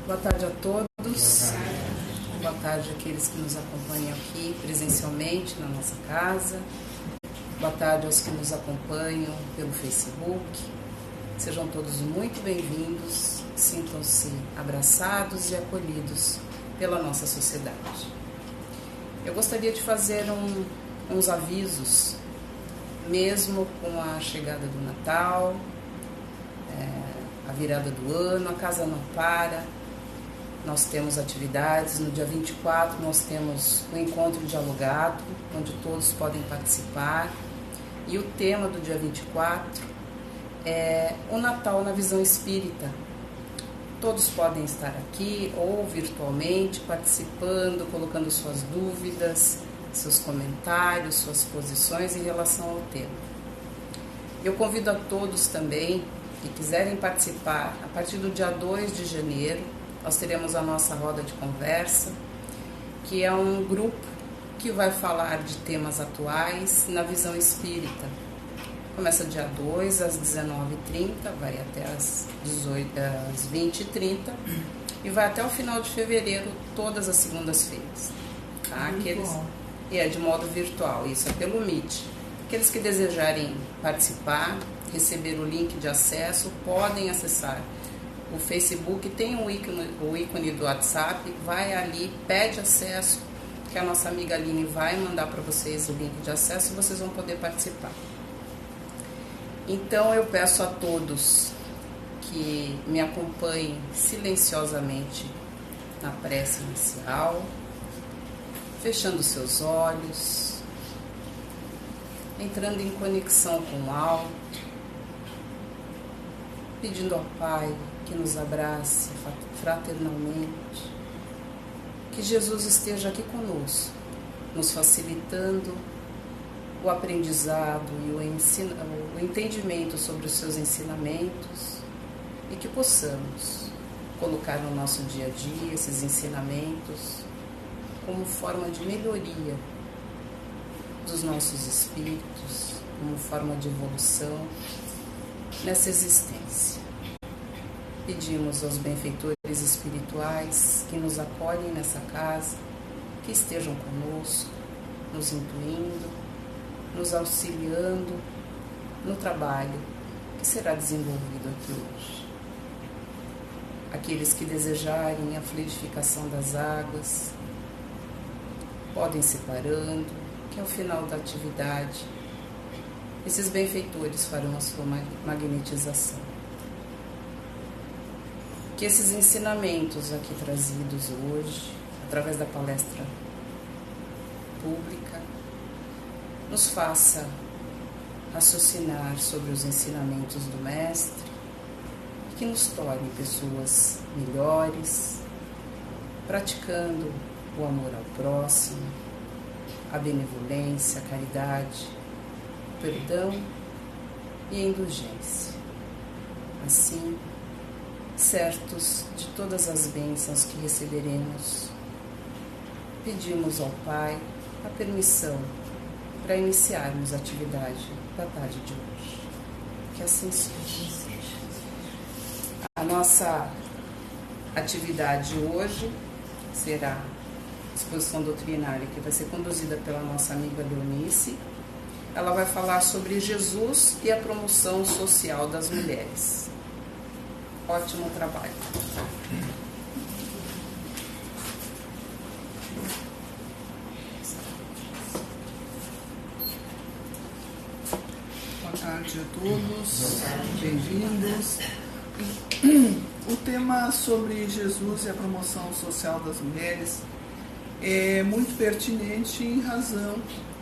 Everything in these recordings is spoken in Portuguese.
Boa tarde a todos. Boa tarde àqueles que nos acompanham aqui presencialmente na nossa casa. Boa tarde aos que nos acompanham pelo Facebook. Sejam todos muito bem-vindos. Sintam-se abraçados e acolhidos pela nossa sociedade. Eu gostaria de fazer uns avisos, mesmo com a chegada do Natal, a virada do ano, a casa não para. Nós temos atividades. No dia 24 nós temos um encontro dialogado, onde todos podem participar. E o tema do dia 24 é o Natal na visão espírita. Todos podem estar aqui ou virtualmente participando, colocando suas dúvidas, seus comentários, suas posições em relação ao tema. Eu convido a todos também que quiserem participar. A partir do dia 2 de janeiro, nós teremos a nossa roda de conversa, que é um grupo que vai falar de temas atuais na visão espírita. Começa dia 2 às 19h30, vai até às 20h30 e vai até o final de fevereiro, todas as segundas-feiras. Tá? E é de modo virtual, isso é pelo Meet. Aqueles que desejarem participar, receber o link de acesso, podem acessar o Facebook, tem o ícone do WhatsApp, vai ali, pede acesso, que a nossa amiga Aline vai mandar para vocês o link de acesso e vocês vão poder participar. Então eu peço a todos que me acompanhem silenciosamente na prece inicial, fechando seus olhos, entrando em conexão com o alto, pedindo ao Pai que nos abrace fraternalmente, que Jesus esteja aqui conosco, nos facilitando o aprendizado e o entendimento sobre os seus ensinamentos e que possamos colocar no nosso dia a dia esses ensinamentos como forma de melhoria dos nossos espíritos, como forma de evolução nessa existência. Pedimos aos benfeitores espirituais que nos acolhem nessa casa, que estejam conosco, nos intuindo, nos auxiliando no trabalho que será desenvolvido aqui hoje. Aqueles que desejarem a fluidificação das águas podem ir separando, que ao final da atividade esses benfeitores farão a sua magnetização. Que esses ensinamentos aqui trazidos hoje, através da palestra pública, nos faça raciocinar sobre os ensinamentos do Mestre e que nos torne pessoas melhores, praticando o amor ao próximo, a benevolência, a caridade, o perdão e a indulgência. Assim, certos de todas as bênçãos que receberemos, pedimos ao Pai a permissão para iniciarmos a atividade da tarde de hoje. Que assim seja. A nossa atividade hoje será a exposição doutrinária, que vai ser conduzida pela nossa amiga Leonice. Ela vai falar sobre Jesus e a promoção social das mulheres. Ótimo trabalho. Boa tarde a todos, bem-vindos. O tema sobre Jesus e a promoção social das mulheres é muito pertinente em razão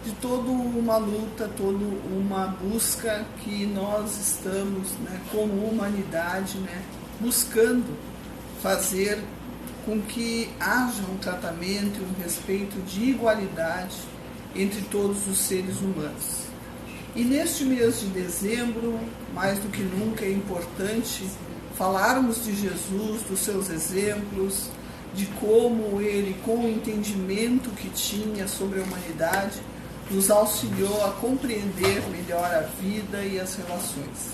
de toda uma luta, toda uma busca que nós estamos, como humanidade, buscando fazer com que haja um tratamento e um respeito de igualdade entre todos os seres humanos. E neste mês de dezembro, mais do que nunca, é importante falarmos de Jesus, dos seus exemplos, de como ele, com o entendimento que tinha sobre a humanidade, nos auxiliou a compreender melhor a vida e as relações.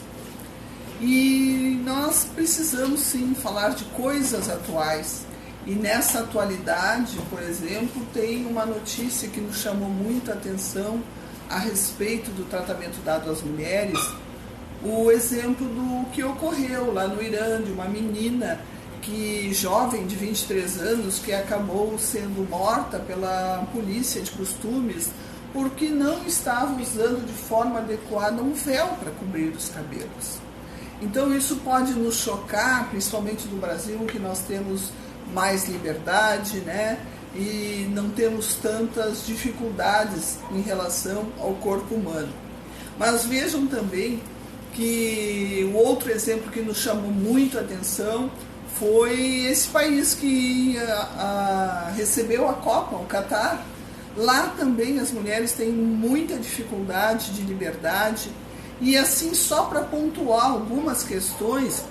E nós precisamos sim falar de coisas atuais. E nessa atualidade, por exemplo, tem uma notícia que nos chamou muita atenção a respeito do tratamento dado às mulheres. O exemplo do que ocorreu lá no Irã, de uma menina jovem de 23 anos, que acabou sendo morta pela polícia de costumes porque não estava usando de forma adequada um véu para cobrir os cabelos. Então isso pode nos chocar, principalmente no Brasil, que nós temos mais liberdade, né? E não temos tantas dificuldades em relação ao corpo humano. Mas vejam também que o outro exemplo que nos chamou muito a atenção foi esse país que recebeu a Copa, o Catar. Lá também as mulheres têm muita dificuldade de liberdade. E assim, só para pontuar algumas questões,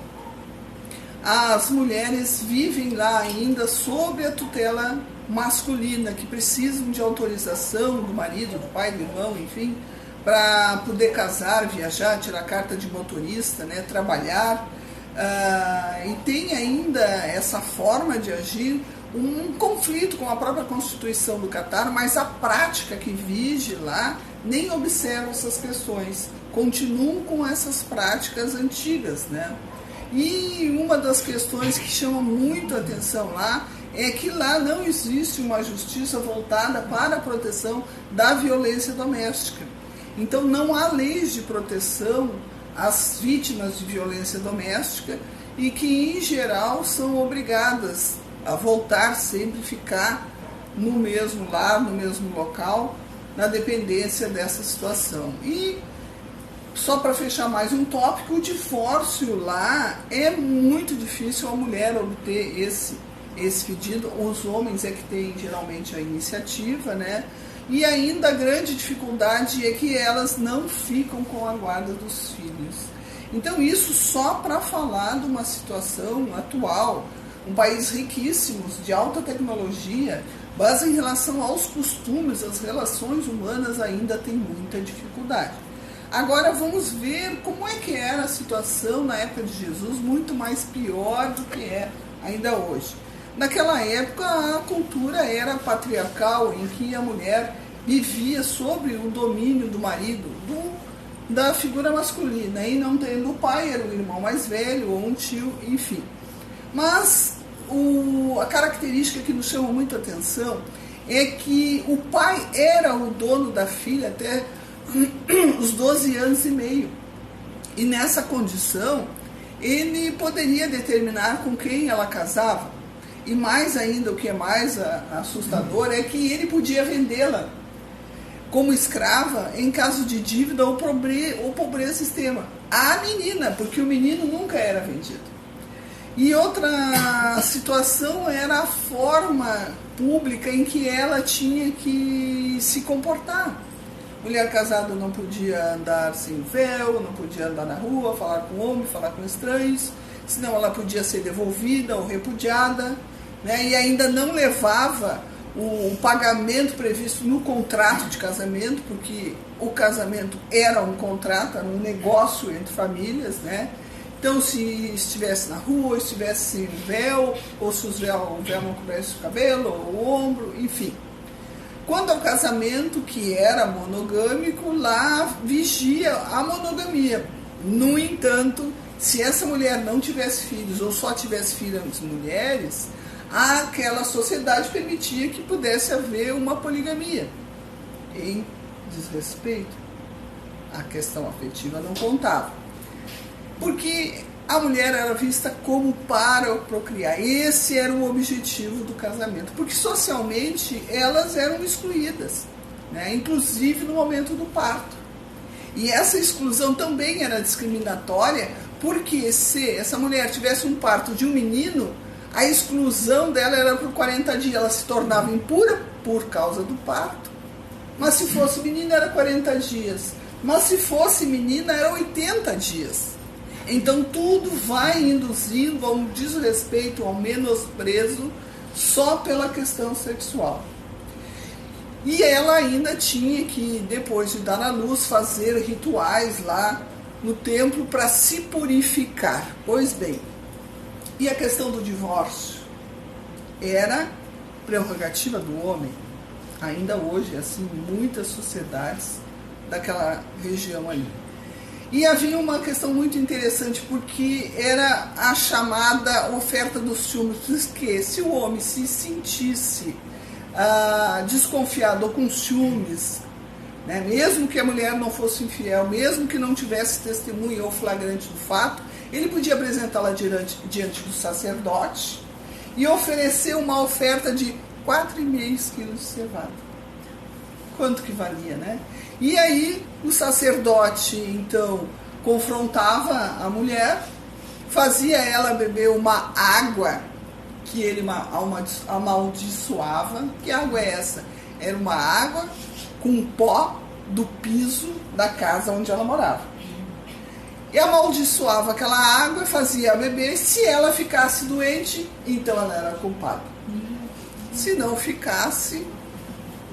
as mulheres vivem lá ainda sob a tutela masculina, que precisam de autorização do marido, do pai, do irmão, enfim, para poder casar, viajar, tirar carta de motorista, né, trabalhar. E tem ainda essa forma de agir, um conflito com a própria Constituição do Catar, mas a prática que vige lá nem observa essas questões, continuam com essas práticas antigas, né? E uma das questões que chama muito a atenção lá é que lá não existe uma justiça voltada para a proteção da violência doméstica. Então não há leis de proteção às vítimas de violência doméstica e que, em geral, são obrigadas a voltar sempre, ficar no mesmo lar, no mesmo local, na dependência dessa situação. E, só para fechar mais um tópico, o divórcio lá é muito difícil a mulher obter esse pedido. Os homens é que têm geralmente a iniciativa, né? E ainda a grande dificuldade é que elas não ficam com a guarda dos filhos. Então isso só para falar de uma situação atual, um país riquíssimo, de alta tecnologia, mas em relação aos costumes, as relações humanas ainda tem muita dificuldade. Agora vamos ver como é que era a situação na época de Jesus, muito mais pior do que é ainda hoje. Naquela época a cultura era patriarcal, em que a mulher vivia sob o domínio do marido, da figura masculina, e não tendo o pai, era o irmão mais velho ou um tio, enfim. Mas a característica que nos chama muita atenção é que o pai era o dono da filha até os 12 anos e meio. E nessa condição, ele poderia determinar com quem ela casava. E mais ainda, o que é mais assustador, é que ele podia vendê-la como escrava em caso de dívida ou pobreza extrema. A menina, porque o menino nunca era vendido. E outra situação era a forma pública em que ela tinha que se comportar. Mulher casada não podia andar sem véu, não podia andar na rua, falar com homem, falar com estranhos, senão ela podia ser devolvida ou repudiada, né? E ainda não levava o pagamento previsto no contrato de casamento, porque o casamento era um contrato, era um negócio entre famílias, né? Então, se estivesse na rua, estivesse sem véu, ou se o véu não cobrisse o cabelo, ou o ombro, enfim. Quando ao casamento, que era monogâmico, lá vigia a monogamia. No entanto, se essa mulher não tivesse filhos, ou só tivesse filhas mulheres, aquela sociedade permitia que pudesse haver uma poligamia. Em desrespeito, a questão afetiva não contava. Porque a mulher era vista como para procriar. Esse era o objetivo do casamento. Porque socialmente elas eram excluídas, né? Inclusive no momento do parto. E essa exclusão também era discriminatória, porque se essa mulher tivesse um parto de um menino, a exclusão dela era por 40 dias. Ela se tornava impura por causa do parto. Mas se fosse menina era 40 dias. Mas se fosse menina era 80 dias. Então tudo vai induzindo a um desrespeito, ao menosprezo, só pela questão sexual. E ela ainda tinha que, depois de dar à luz, fazer rituais lá no templo para se purificar. Pois bem, e a questão do divórcio? Era prerrogativa do homem. Ainda hoje, assim, muitas sociedades daquela região ali. E havia uma questão muito interessante, porque era a chamada oferta dos ciúmes, que se o homem se sentisse desconfiado ou com ciúmes, né, mesmo que a mulher não fosse infiel, mesmo que não tivesse testemunha ou flagrante do fato, ele podia apresentá-la diante do sacerdote e oferecer uma oferta de 4,5 quilos de cevada. Quanto que valia, né? E aí o sacerdote, então, confrontava a mulher, fazia ela beber uma água que ele amaldiçoava. Que água é essa? Era uma água com pó do piso da casa onde ela morava. E amaldiçoava aquela água e fazia beber. Se ela ficasse doente, então ela era culpada. Se não ficasse,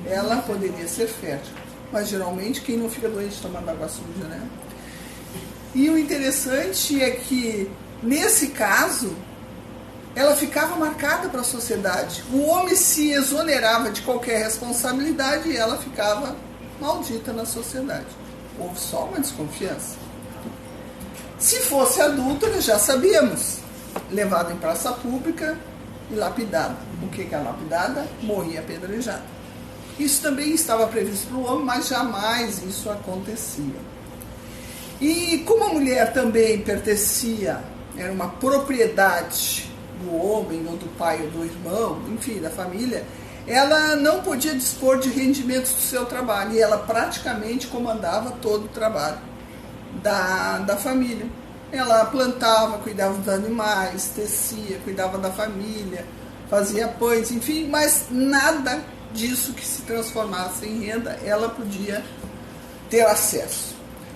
ela poderia ser fértil. Mas geralmente quem não fica doente tomando água suja, né? E o interessante é que, nesse caso, ela ficava marcada para a sociedade. O homem se exonerava de qualquer responsabilidade e ela ficava maldita na sociedade. Houve só uma desconfiança. Se fosse adúltera, já sabíamos, levada em praça pública e lapidada. O que é lapidada? Morria apedrejada. Isso também estava previsto para o homem, mas jamais isso acontecia. E como a mulher também pertencia, era uma propriedade do homem, ou do pai, ou do irmão, enfim, da família, ela não podia dispor de rendimentos do seu trabalho, e ela praticamente comandava todo o trabalho da família. Ela plantava, cuidava dos animais, tecia, cuidava da família, fazia pães, enfim, mas nada disso que se transformasse em renda, ela podia ter acesso.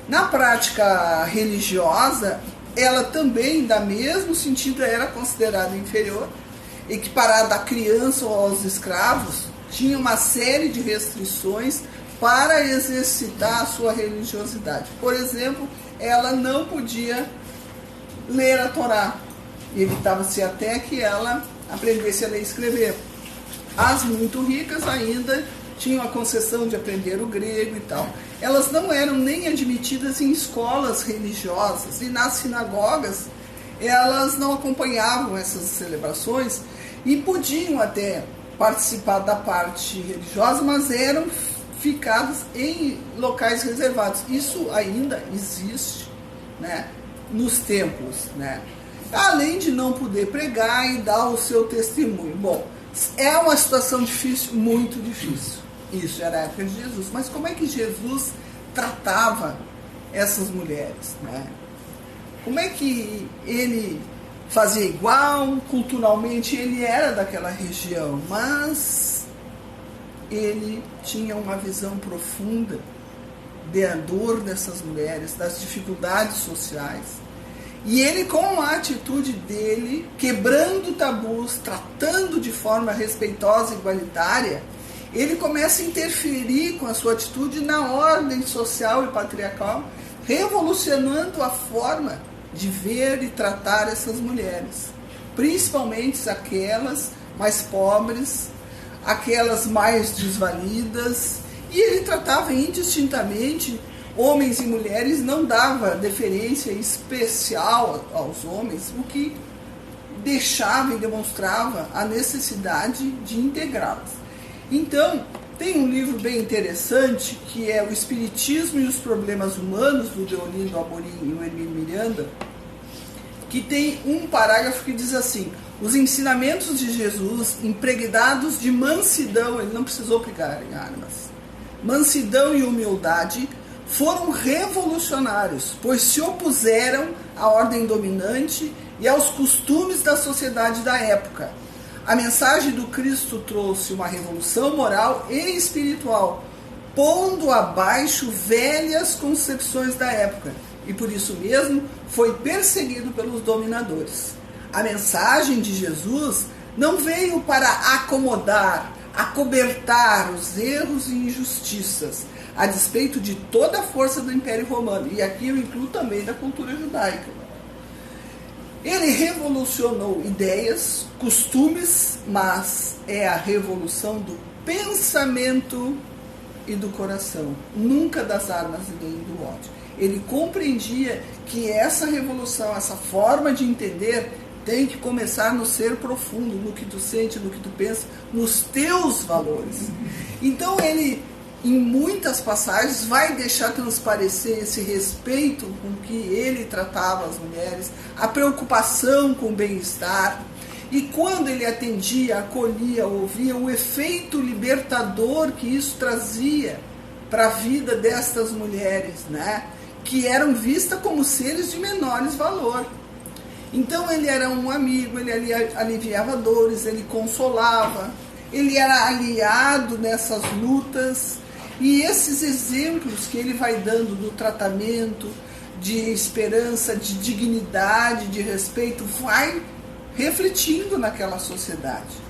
Na prática religiosa, ela também, da mesmo sentido, era considerada inferior, equiparada à criança ou aos escravos, tinha uma série de restrições para exercitar a sua religiosidade. Por exemplo, ela não podia ler a Torá, e evitava-se até que ela aprendesse a ler e escrever. As muito ricas ainda tinham a concessão de aprender o grego e tal. Elas não eram nem admitidas em escolas religiosas, e nas sinagogas elas não acompanhavam essas celebrações e podiam até participar da parte religiosa, mas eram ficadas em locais reservados. Isso ainda existe, né, nos templos, né? Além de não poder pregar e dar o seu testemunho. Bom, é uma situação difícil, muito difícil. Isso era a época de Jesus. Mas como é que Jesus tratava essas mulheres, né? Como é que ele fazia igual? Culturalmente ele era daquela região, mas ele tinha uma visão profunda da dor dessas mulheres, das dificuldades sociais. E ele, com a atitude dele, quebrando tabus, tratando de forma respeitosa e igualitária, ele começa a interferir com a sua atitude na ordem social e patriarcal, revolucionando a forma de ver e tratar essas mulheres, principalmente aquelas mais pobres, aquelas mais desvalidas, e ele tratava indistintamente homens e mulheres, não dava deferência especial aos homens, o que deixava e demonstrava a necessidade de integrá-los. Então, tem um livro bem interessante, que é O Espiritismo e os Problemas Humanos, do Deolindo Amorim e o Hermínio Miranda, que tem um parágrafo que diz assim: os ensinamentos de Jesus, impregnados de mansidão, ele não precisou pegar em armas, mansidão e humildade, foram revolucionários, pois se opuseram à ordem dominante e aos costumes da sociedade da época. A mensagem do Cristo trouxe uma revolução moral e espiritual, pondo abaixo velhas concepções da época, e por isso mesmo foi perseguido pelos dominadores. A mensagem de Jesus não veio para acomodar, acobertar os erros e injustiças. a despeito de toda a força do Império Romano. E aqui eu incluo também da cultura judaica. Ele revolucionou ideias, costumes, mas é a revolução do pensamento e do coração, nunca das armas e nem do ódio. Ele compreendia que essa revolução, essa forma de entender, tem que começar no ser profundo, no que tu sente, no que tu pensa, nos teus valores. Então ele, em muitas passagens, vai deixar transparecer esse respeito com que ele tratava as mulheres, a preocupação com o bem-estar. E quando ele atendia, acolhia, ouvia, o efeito libertador que isso trazia para a vida destas mulheres, né? Que eram vistas como seres de menores valor. Então ele era um amigo, ele aliviava dores, ele consolava, ele era aliado nessas lutas. E esses exemplos que ele vai dando do tratamento, de esperança, de dignidade, de respeito, vai refletindo naquela sociedade.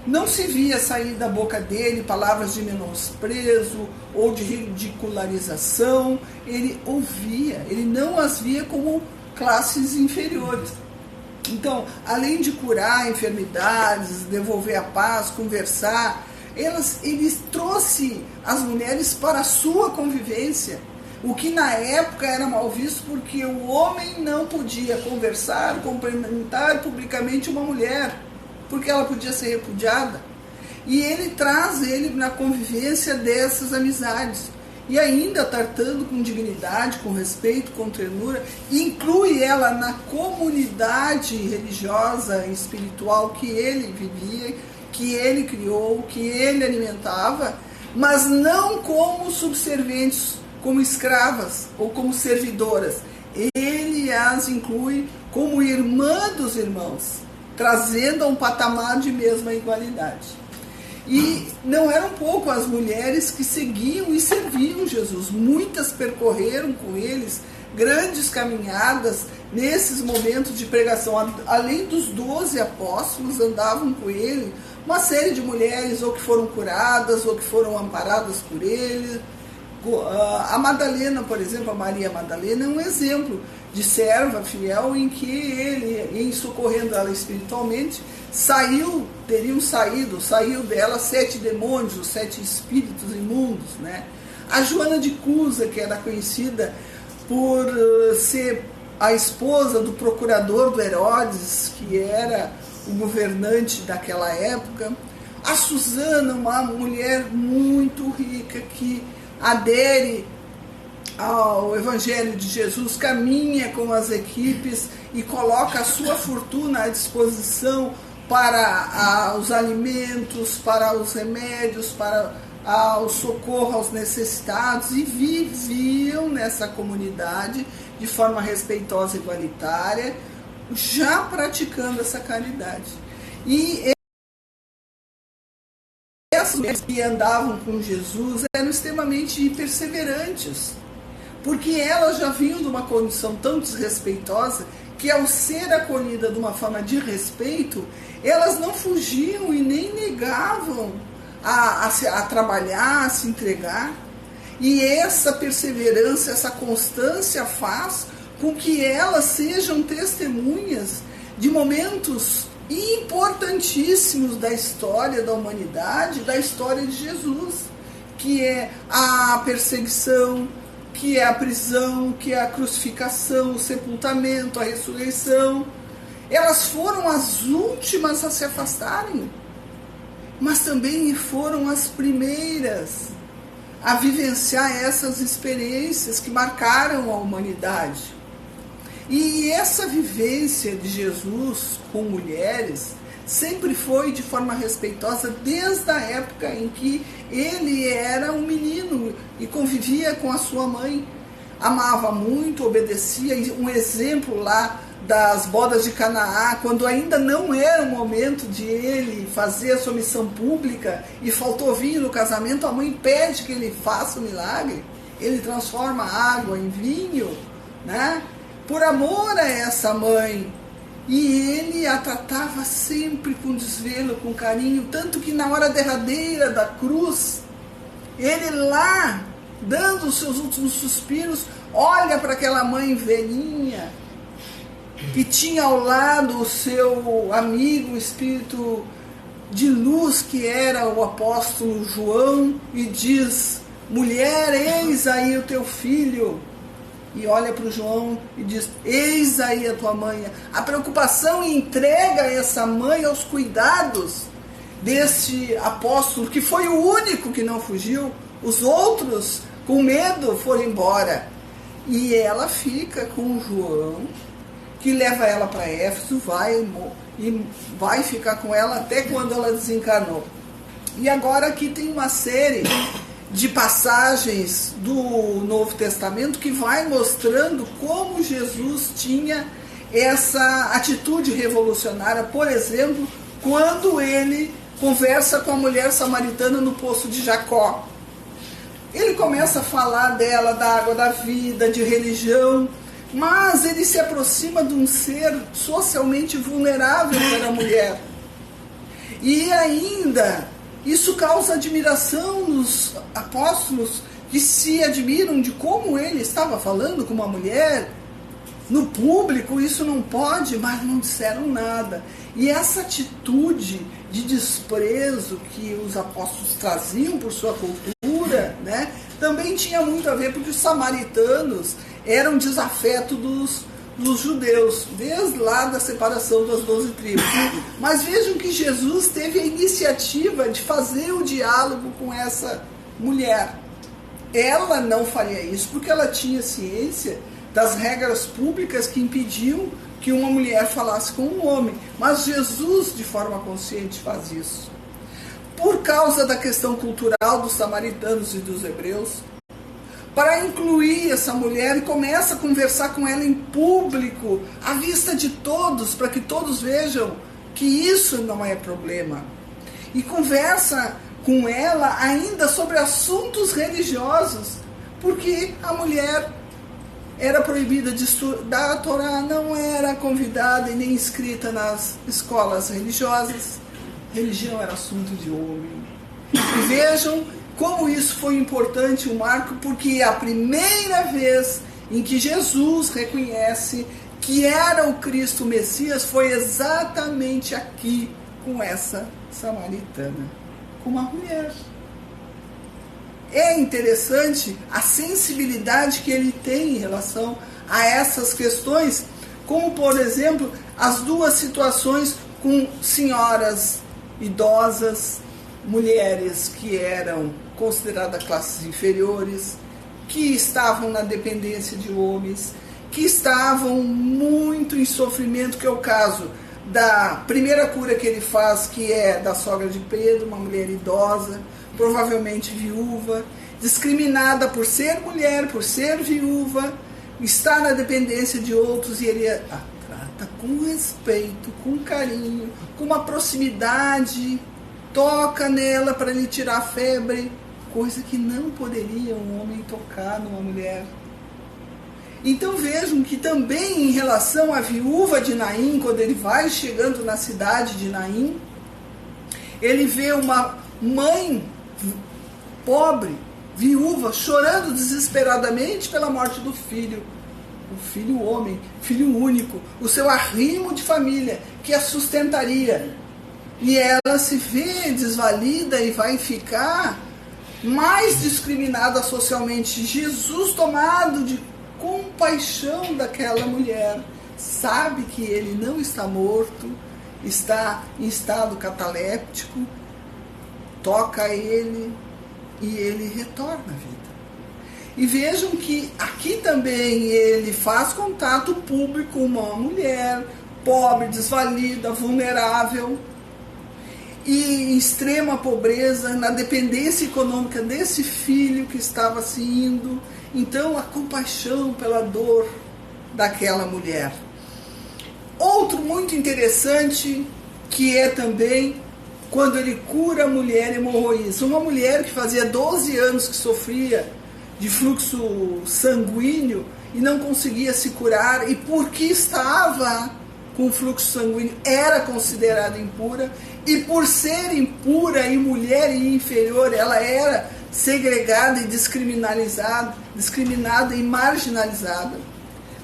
Não se via sair da boca dele palavras de menosprezo ou de ridicularização. Ele ouvia, ele não as via como classes inferiores. Então, além de curar enfermidades, devolver a paz, conversar, ele trouxe as mulheres para a sua convivência, o que na época era mal visto porque o homem não podia conversar, cumprimentar publicamente uma mulher, porque ela podia ser repudiada. E ele traz ele na convivência dessas amizades. E ainda tratando com dignidade, com respeito, com ternura, inclui ela na comunidade religiosa e espiritual que ele vivia, que ele criou, que ele alimentava, mas não como subservientes, como escravas ou como servidoras. Ele as inclui como irmã dos irmãos, trazendo a um patamar de mesma igualdade. E não eram pouco as mulheres que seguiam e serviam Jesus. Muitas percorreram com eles grandes caminhadas nesses momentos de pregação. Além dos 12 apóstolos, andavam com ele uma série de mulheres, ou que foram curadas, ou que foram amparadas por ele. A Madalena, por exemplo, a Maria Madalena, é um exemplo de serva fiel em que ele, em socorrendo ela espiritualmente, saiu dela 7 demônios, os 7 espíritos imundos, né? A Joana de Cusa, que era conhecida por ser a esposa do procurador do Herodes, que era o governante daquela época. A Susana, uma mulher muito rica que adere ao Evangelho de Jesus, caminha com as equipes e coloca a sua fortuna à disposição para os alimentos, para os remédios, para o socorro aos necessitados, e viviam nessa comunidade de forma respeitosa e igualitária, já praticando essa caridade. E essas mulheres que andavam com Jesus eram extremamente perseverantes, porque elas já vinham de uma condição tão desrespeitosa que, ao ser acolhida de uma forma de respeito, elas não fugiam e nem negavam a trabalhar, a se entregar. E essa perseverança, essa constância faz com que elas sejam testemunhas de momentos importantíssimos da história da humanidade, da história de Jesus, que é a perseguição, que é a prisão, que é a crucificação, o sepultamento, a ressurreição. Elas foram as últimas a se afastarem, mas também foram as primeiras a vivenciar essas experiências que marcaram a humanidade. E essa vivência de Jesus com mulheres sempre foi de forma respeitosa desde a época em que ele era um menino e convivia com a sua mãe. Amava muito, obedecia. Um exemplo lá das bodas de Canaã, quando ainda não era o momento de ele fazer a sua missão pública e faltou vinho no casamento, a mãe pede que ele faça o milagre. Ele transforma a água em vinho, né? Por amor a essa mãe. E ele a tratava sempre com desvelo, com carinho, tanto que na hora derradeira da cruz, ele lá dando os seus últimos suspiros, olha para aquela mãe velhinha que tinha ao lado o seu amigo, o espírito de luz que era o apóstolo João, e diz: mulher, eis aí o teu filho. E olha para o João e diz: eis aí a tua mãe. A preocupação entrega essa mãe aos cuidados desse apóstolo, que foi o único que não fugiu. Os outros, com medo, foram embora. E ela fica com o João, que leva ela para Éfeso, vai ficar com ela até quando ela desencarnou. E agora aqui tem uma série de passagens do Novo Testamento que vai mostrando como Jesus tinha essa atitude revolucionária. Por exemplo, quando ele conversa com a mulher samaritana no poço de Jacó. Ele começa a falar dela, da água da vida, de religião, mas ele se aproxima de um ser socialmente vulnerável para a mulher. E ainda, isso causa admiração nos apóstolos, que se admiram de como ele estava falando com uma mulher. No público isso não pode, mas não disseram nada. E essa atitude de desprezo que os apóstolos traziam por sua cultura, né, também tinha muito a ver, porque os samaritanos eram desafeto dos judeus, desde lá da separação das 12 tribos. Mas vejam que Jesus teve a iniciativa de fazer o diálogo com essa mulher. Ela não faria isso porque ela tinha ciência das regras públicas que impediam que uma mulher falasse com um homem. Mas Jesus, de forma consciente, faz isso. Por causa da questão cultural dos samaritanos e dos hebreus, para incluir essa mulher, e começa a conversar com ela em público, à vista de todos, para que todos vejam que isso não é problema. E conversa com ela ainda sobre assuntos religiosos, porque a mulher era proibida de estudar a Torá, não era convidada e nem inscrita nas escolas religiosas. Religião era assunto de homem. E vejam como isso foi importante, um marco, porque é a primeira vez em que Jesus reconhece que era o Cristo Messias foi exatamente aqui, com essa samaritana, com uma mulher. É interessante a sensibilidade que ele tem em relação a essas questões, como, por exemplo, as duas situações com senhoras idosas, mulheres que eram consideradas classes inferiores, que estavam na dependência de homens, que estavam muito em sofrimento, que é o caso da primeira cura que ele faz, que é da sogra de Pedro, uma mulher idosa, provavelmente viúva, discriminada por ser mulher, por ser viúva, está na dependência de outros, e ele a trata com respeito, com carinho, com uma proximidade, toca nela para lhe tirar a febre, coisa que não poderia um homem tocar numa mulher. Então vejam que também em relação à viúva de Naim, quando ele vai chegando na cidade de Naim, ele vê uma mãe pobre, viúva, chorando desesperadamente pela morte do filho. O filho homem, filho único, o seu arrimo de família, que a sustentaria. E ela se vê desvalida e vai ficar mais discriminada socialmente. Jesus, tomado de compaixão daquela mulher, sabe que ele não está morto, está em estado cataléptico, toca ele e ele retorna à vida. E vejam que aqui também ele faz contato público com uma mulher pobre, desvalida, vulnerável, e em extrema pobreza, na dependência econômica desse filho que estava se indo. Então, a compaixão pela dor daquela mulher. Outro muito interessante, que é também quando ele cura a mulher hemorroísta. Uma mulher que fazia 12 anos que sofria de fluxo sanguíneo e não conseguia se curar, e porque estava com fluxo sanguíneo era considerada impura, e por ser impura e mulher e inferior, ela era segregada e discriminada e marginalizada.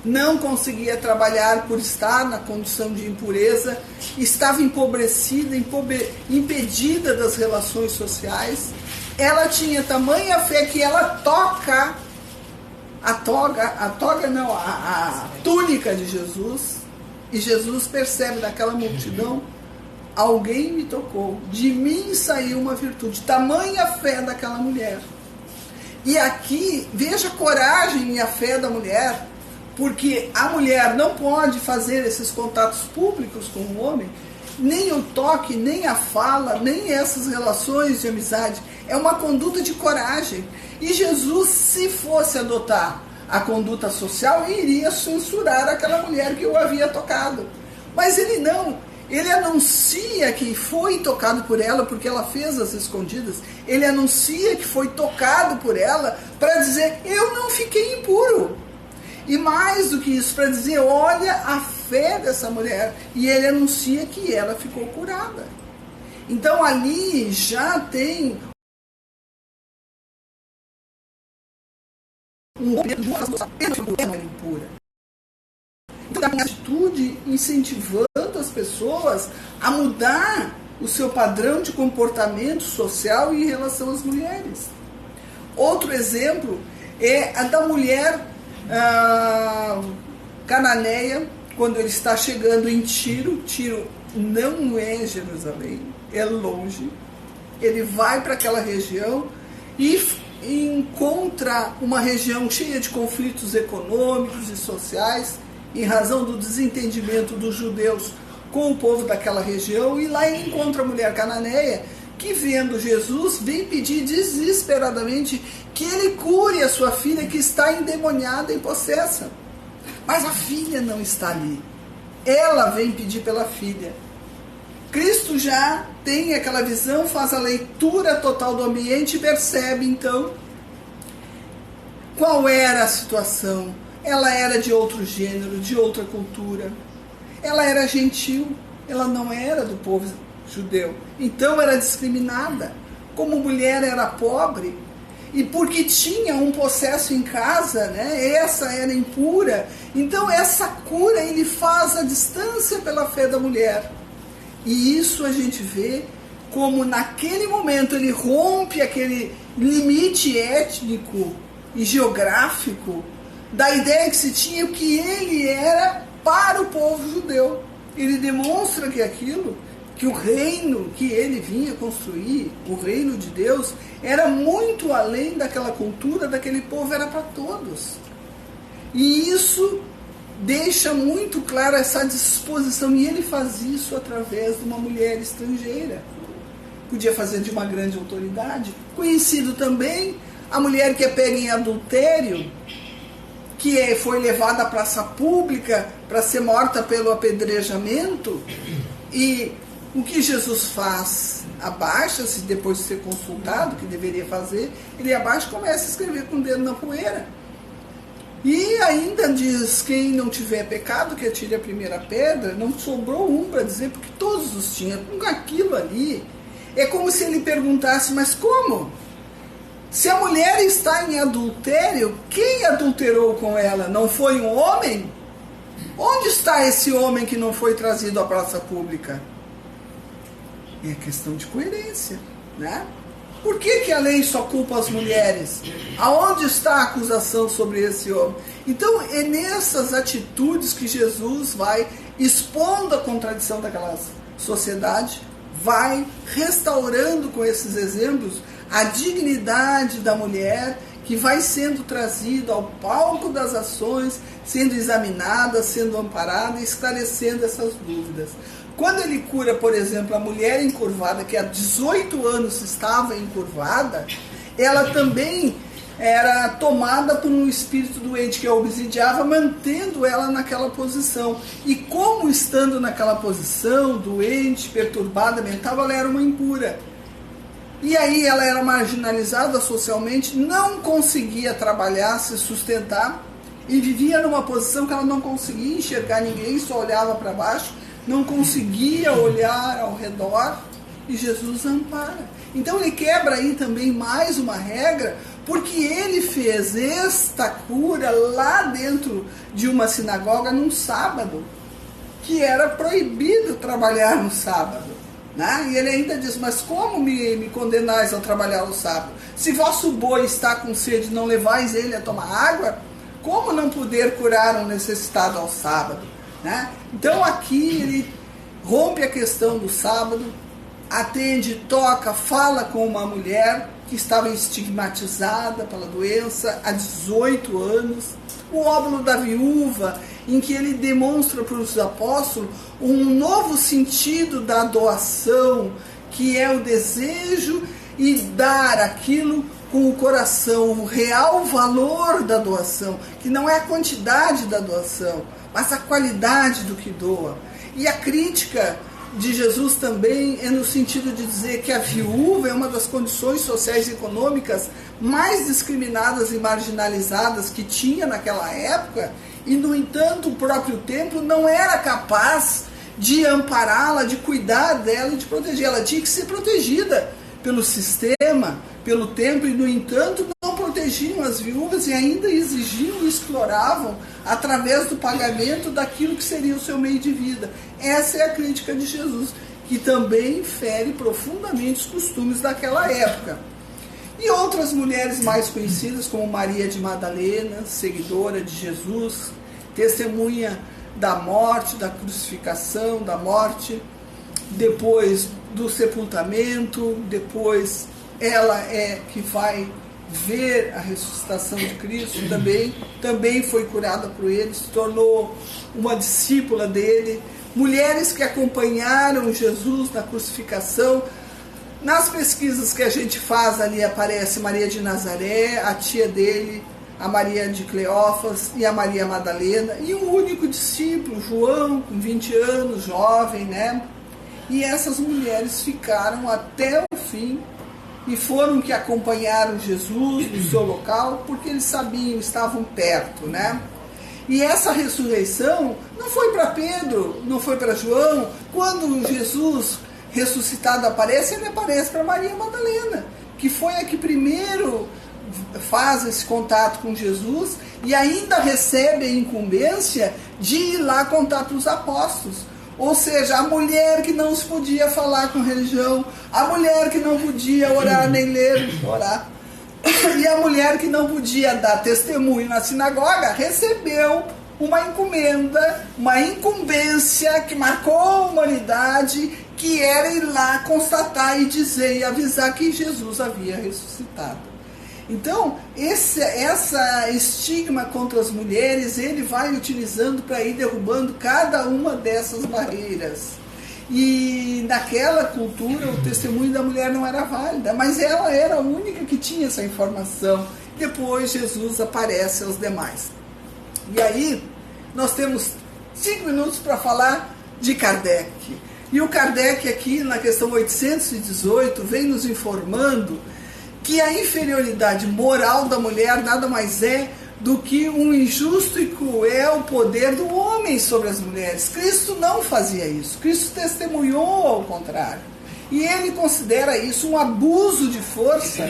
Não conseguia trabalhar por estar na condição de impureza, estava empobrecida, impedida das relações sociais. Ela tinha tamanha fé que ela toca a túnica de Jesus, e Jesus percebe naquela multidão: alguém me tocou, de mim saiu uma virtude. Tamanha fé daquela mulher. E aqui, veja a coragem e a fé da mulher, porque a mulher não pode fazer esses contatos públicos com o homem, nem o toque, nem a fala, nem essas relações de amizade. É uma conduta de coragem. E Jesus, se fosse adotar a conduta social, iria censurar aquela mulher que o havia tocado. Mas ele não. Ele anuncia que foi tocado por ela porque ela fez as escondidas. Ele anuncia que foi tocado por ela para dizer: eu não fiquei impuro. E mais do que isso, para dizer: olha a fé dessa mulher. E ele anuncia que ela ficou curada. Então ali já tem uma impura. Então, a atitude incentivando as pessoas a mudar o seu padrão de comportamento social em relação às mulheres. Outro exemplo é a da mulher cananeia, quando ele está chegando em Tiro. Tiro não é Jerusalém, é longe. Ele vai para aquela região e encontra uma região cheia de conflitos econômicos e sociais, em razão do desentendimento dos judeus com o povo daquela região, e lá ele encontra a mulher cananeia, que vendo Jesus, vem pedir desesperadamente que ele cure a sua filha, que está endemoniada e possessa. Mas a filha não está ali. Ela vem pedir pela filha. Cristo já tem aquela visão, faz a leitura total do ambiente e percebe então qual era a situação. Ela era de outro gênero, de outra cultura. Ela era gentil, ela não era do povo judeu. Então era discriminada. Como mulher era pobre, e porque tinha um possesso em casa, né, essa era impura. Então essa cura ele faz à distância pela fé da mulher. E isso a gente vê como naquele momento ele rompe aquele limite étnico e geográfico da ideia que se tinha que ele era para o povo judeu. Ele demonstra que aquilo, que o reino que ele vinha construir, o reino de Deus, era muito além daquela cultura, daquele povo, era para todos. E isso deixa muito clara essa disposição, e ele faz isso através de uma mulher estrangeira. Podia fazer de uma grande autoridade. Conhecido também a mulher que é pega em adultério, que foi levada à praça pública para ser morta pelo apedrejamento. E o que Jesus faz? Abaixa-se, depois de ser consultado, o que deveria fazer, ele abaixa e começa a escrever com o dedo na poeira. E ainda diz: quem não tiver pecado, que atire a primeira pedra. Não sobrou um para dizer, porque todos os tinham. Com aquilo ali, é como se ele perguntasse: mas como? Se a mulher está em adultério, quem adulterou com ela? Não foi um homem? Onde está esse homem que não foi trazido à praça pública? É questão de coerência, né? Por que a lei só culpa as mulheres? Aonde está a acusação sobre esse homem? Então é nessas atitudes que Jesus vai expondo a contradição daquela sociedade, vai restaurando com esses exemplos a dignidade da mulher, que vai sendo trazida ao palco das ações, sendo examinada, sendo amparada, esclarecendo essas dúvidas. Quando ele cura, por exemplo, a mulher encurvada, que há 18 anos estava encurvada, ela também era tomada por um espírito doente que a obsidiava, mantendo ela naquela posição. E como estando naquela posição, doente, perturbada mental, ela era uma impura. E aí ela era marginalizada socialmente, não conseguia trabalhar, se sustentar, e vivia numa posição que ela não conseguia enxergar ninguém, só olhava para baixo, não conseguia olhar ao redor, e Jesus ampara. Então ele quebra aí também mais uma regra, porque ele fez esta cura lá dentro de uma sinagoga num sábado, que era proibido trabalhar no sábado. Né? E ele ainda diz, mas como me condenais ao trabalhar no sábado? Se vosso boi está com sede, não levais ele a tomar água? Como não poder curar um necessitado ao sábado? Né? Então aqui ele rompe a questão do sábado, atende, toca, fala com uma mulher que estava estigmatizada pela doença há 18 anos. O óbolo da viúva, em que ele demonstra para os apóstolos um novo sentido da doação, que é o desejo e dar aquilo com o coração, o real valor da doação, que não é a quantidade da doação, mas a qualidade do que doa. E a crítica de Jesus também é no sentido de dizer que a viúva é uma das condições sociais e econômicas mais discriminadas e marginalizadas que tinha naquela época, e no entanto o próprio templo não era capaz de ampará-la, de cuidar dela e de protegê-la. Ela tinha que ser protegida pelo sistema, pelo templo, e no entanto não protegiam as viúvas e ainda exigiam e exploravam através do pagamento daquilo que seria o seu meio de vida. Essa é a crítica de Jesus, que também fere profundamente os costumes daquela época. E outras mulheres mais conhecidas, como Maria de Madalena, seguidora de Jesus, testemunha da morte, da crucificação, da morte, depois do sepultamento, depois ela é que vai ver a ressuscitação de Cristo, também foi curada por ele, se tornou uma discípula dele. Mulheres que acompanharam Jesus na crucificação. Nas pesquisas que a gente faz ali aparece Maria de Nazaré, a tia dele, a Maria de Cleófas e a Maria Madalena, e um único discípulo, João, com 20 anos, jovem, né? E essas mulheres ficaram até o fim e foram que acompanharam Jesus no seu local, porque eles sabiam, estavam perto, né? E essa ressurreição não foi para Pedro, não foi para João. Quando Jesus ressuscitado aparece, ele aparece para Maria Madalena, que foi a que primeiro faz esse contato com Jesus e ainda recebe a incumbência de ir lá contar para os apóstolos. Ou seja, a mulher que não se podia falar com religião, a mulher que não podia orar nem ler, orar, e a mulher que não podia dar testemunho na sinagoga, recebeu uma encomenda, uma incumbência que marcou a humanidade, que era ir lá constatar e dizer e avisar que Jesus havia ressuscitado. Então, esse estigma contra as mulheres, ele vai utilizando para ir derrubando cada uma dessas barreiras. E naquela cultura, o testemunho da mulher não era válida, mas ela era a única que tinha essa informação. Depois, Jesus aparece aos demais. E aí, nós temos 5 minutos para falar de Kardec. E o Kardec aqui, na questão 818, vem nos informando que a inferioridade moral da mulher nada mais é do que um injusto e cruel poder do homem sobre as mulheres. Cristo não fazia isso. Cristo testemunhou ao contrário. E ele considera isso um abuso de força.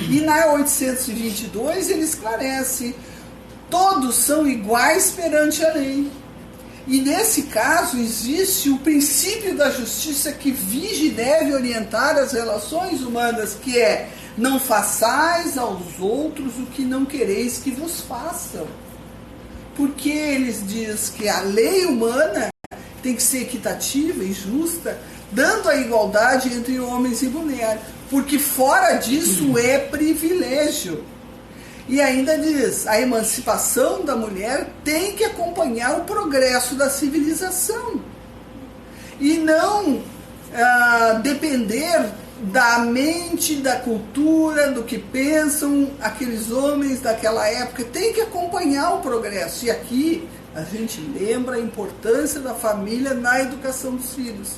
E na 822 ele esclarece: todos são iguais perante a lei. E nesse caso existe o princípio da justiça que vige e deve orientar as relações humanas, que é: não façais aos outros o que não quereis que vos façam. Porque eles dizem que a lei humana tem que ser equitativa e justa, dando a igualdade entre homens e mulheres, porque fora disso é privilégio. E ainda diz, a emancipação da mulher tem que acompanhar o progresso da civilização e não depender da mente, da cultura, do que pensam aqueles homens daquela época. Tem que acompanhar o progresso. E aqui a gente lembra a importância da família na educação dos filhos.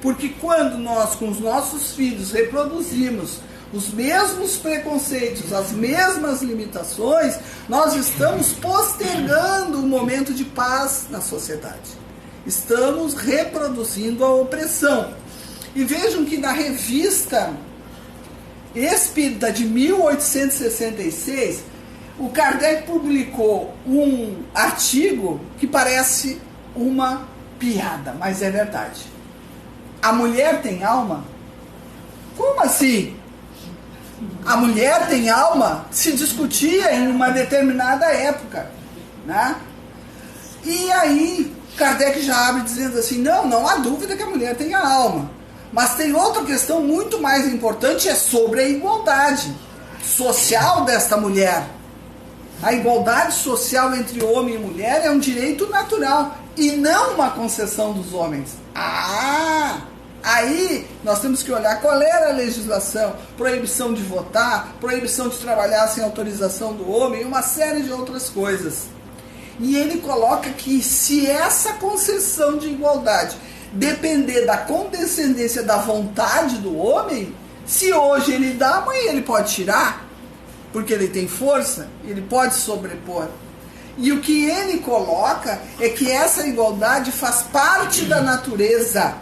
Porque quando nós, com os nossos filhos, reproduzimos os mesmos preconceitos, as mesmas limitações, nós estamos postergando o momento de paz na sociedade. Estamos reproduzindo a opressão. E vejam que na revista Espírita de 1866, o Kardec publicou um artigo que parece uma piada, mas é verdade. A mulher tem alma? Como assim? A mulher tem alma? Se discutia em uma determinada época, né? E aí Kardec já abre dizendo assim, não há dúvida que a mulher tem alma. Mas tem outra questão muito mais importante, é sobre a igualdade social desta mulher. A igualdade social entre homem e mulher é um direito natural e não uma concessão dos homens. Aí nós temos que olhar qual era a legislação, proibição de votar, proibição de trabalhar sem autorização do homem e uma série de outras coisas. E ele coloca que se essa concessão de igualdade depender da condescendência da vontade do homem, se hoje ele dá, amanhã ele pode tirar, porque ele tem força, ele pode sobrepor. E o que ele coloca é que essa igualdade faz parte da natureza.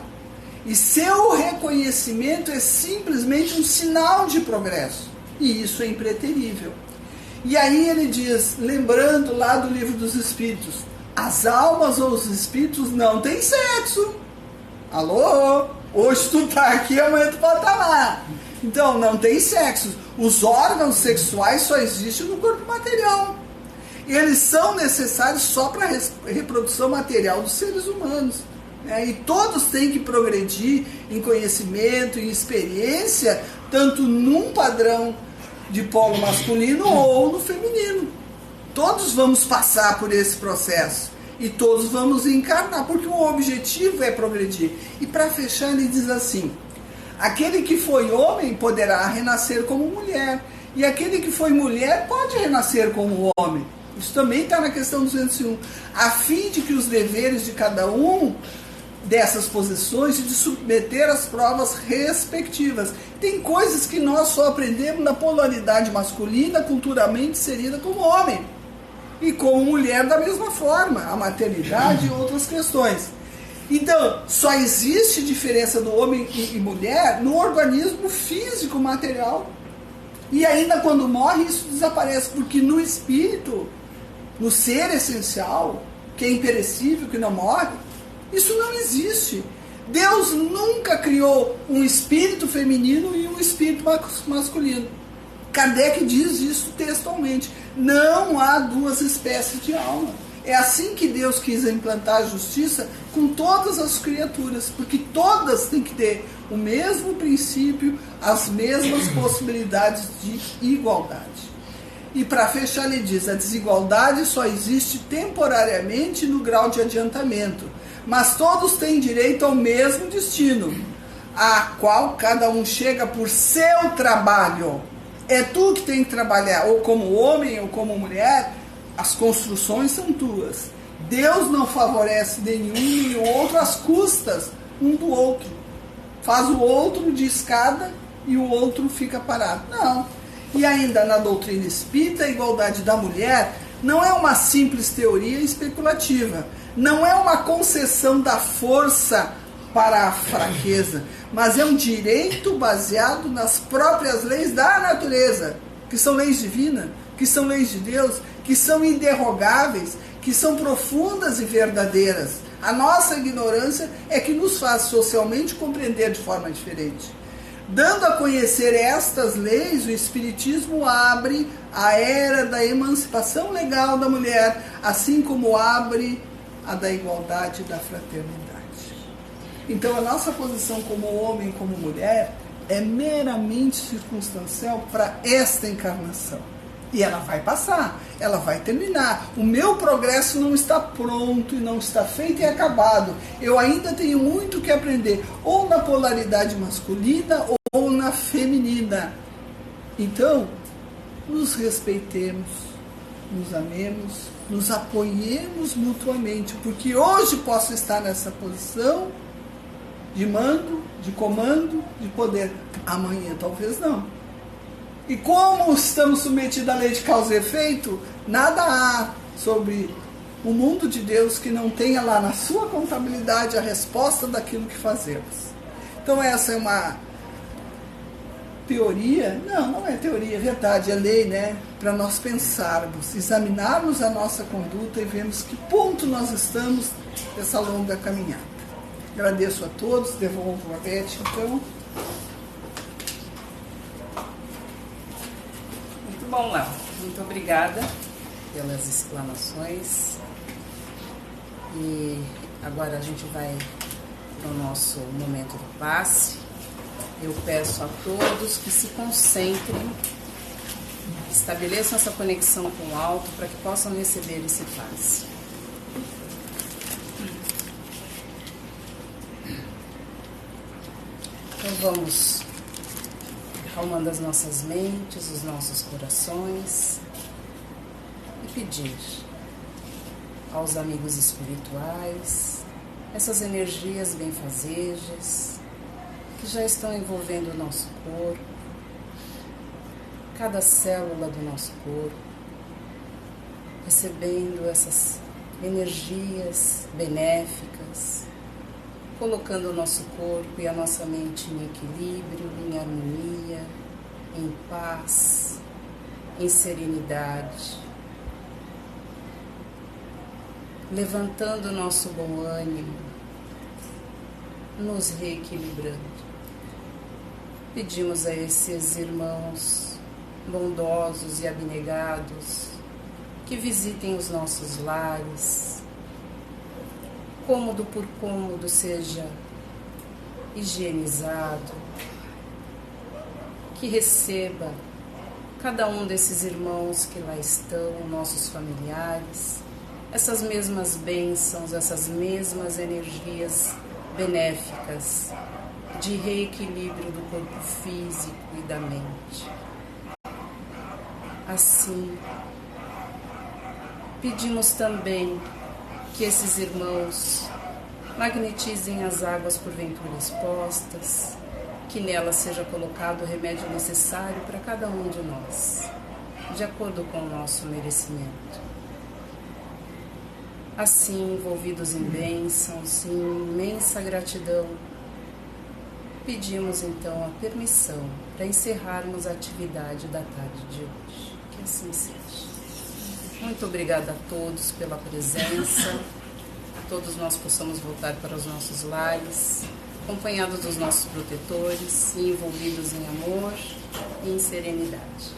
E seu reconhecimento é simplesmente um sinal de progresso. E isso é impreterível. E aí ele diz, lembrando lá do Livro dos Espíritos, as almas ou os espíritos não têm sexo. Alô? Hoje tu tá aqui, amanhã tu pode estar lá. Então, não tem sexo. Os órgãos sexuais só existem no corpo material. Eles são necessários só para a reprodução material dos seres humanos. E todos têm que progredir em conhecimento, em experiência, tanto num padrão de polo masculino ou no feminino. Todos vamos passar por esse processo e todos vamos encarnar, porque o objetivo é progredir. E para fechar, ele diz assim, aquele que foi homem poderá renascer como mulher, e aquele que foi mulher pode renascer como homem. Isso também está na questão 201, a fim de que os deveres de cada um dessas posições e de submeter as provas respectivas. Tem coisas que nós só aprendemos na polaridade masculina, culturalmente inserida como homem, e como mulher da mesma forma, a maternidade e outras questões. Então, só existe diferença do homem e mulher no organismo físico material. E ainda quando morre, isso desaparece, porque no espírito, no ser essencial, que é imperecível, que não morre, isso não existe. Deus nunca criou um espírito feminino e um espírito masculino. Kardec diz isso textualmente. Não há duas espécies de alma. É assim que Deus quis implantar a justiça com todas as criaturas, porque todas têm que ter o mesmo princípio, as mesmas possibilidades de igualdade. E para fechar, ele diz, a desigualdade só existe temporariamente no grau de adiantamento, mas todos têm direito ao mesmo destino, a qual cada um chega por seu trabalho. É tu que tem que trabalhar, ou como homem ou como mulher, as construções são tuas. Deus não favorece nenhum nem o outro às custas um do outro. Faz o outro de escada e o outro fica parado. Não. E ainda na doutrina espírita, a igualdade da mulher não é uma simples teoria especulativa. Não é uma concessão da força para a fraqueza, mas é um direito baseado nas próprias leis da natureza, que são leis divinas, que são leis de Deus, que são inderrogáveis, que são profundas e verdadeiras. A nossa ignorância é que nos faz socialmente compreender de forma diferente. Dando a conhecer estas leis, o Espiritismo abre a era da emancipação legal da mulher, assim como abre a da igualdade e da fraternidade. Então a nossa posição como homem, como mulher, é meramente circunstancial para esta encarnação. E ela vai passar, ela vai terminar. O meu progresso não está pronto e não está feito e acabado. Eu ainda tenho muito que aprender, ou na polaridade masculina ou na feminina. Então, nos respeitemos, nos amemos, nos apoiemos mutuamente, porque hoje posso estar nessa posição de mando, de comando, de poder. Amanhã talvez não. E como estamos submetidos à lei de causa e efeito, nada há sobre o mundo de Deus que não tenha lá na sua contabilidade a resposta daquilo que fazemos. Então essa é uma teoria, não é teoria, é verdade, é lei, né? Para nós pensarmos, examinarmos a nossa conduta e vermos que ponto nós estamos nessa longa caminhada. Agradeço a todos, devolvo a Beth, então. Muito bom, Léo. Muito obrigada pelas exclamações. E agora a gente vai para o nosso momento do passe. Eu peço a todos que se concentrem, estabeleçam essa conexão com o alto para que possam receber esse passe. Então vamos acalmando as nossas mentes, os nossos corações e pedir aos amigos espirituais essas energias benfazejas que já estão envolvendo o nosso corpo, cada célula do nosso corpo, recebendo essas energias benéficas, colocando o nosso corpo e a nossa mente em equilíbrio, em harmonia, em paz, em serenidade, levantando o nosso bom ânimo, nos reequilibrando. Pedimos a esses irmãos bondosos e abnegados que visitem os nossos lares, cômodo por cômodo seja higienizado, que receba cada um desses irmãos que lá estão, nossos familiares, essas mesmas bênçãos, essas mesmas energias benéficas de reequilíbrio do corpo físico e da mente. Assim, pedimos também que esses irmãos magnetizem as águas porventura expostas, que nelas seja colocado o remédio necessário para cada um de nós, de acordo com o nosso merecimento. Assim, envolvidos em bênçãos, em imensa gratidão, pedimos então a permissão para encerrarmos a atividade da tarde de hoje. Que assim seja. Muito obrigada a todos pela presença. Todos nós possamos voltar para os nossos lares, acompanhados dos nossos protetores e envolvidos em amor e em serenidade.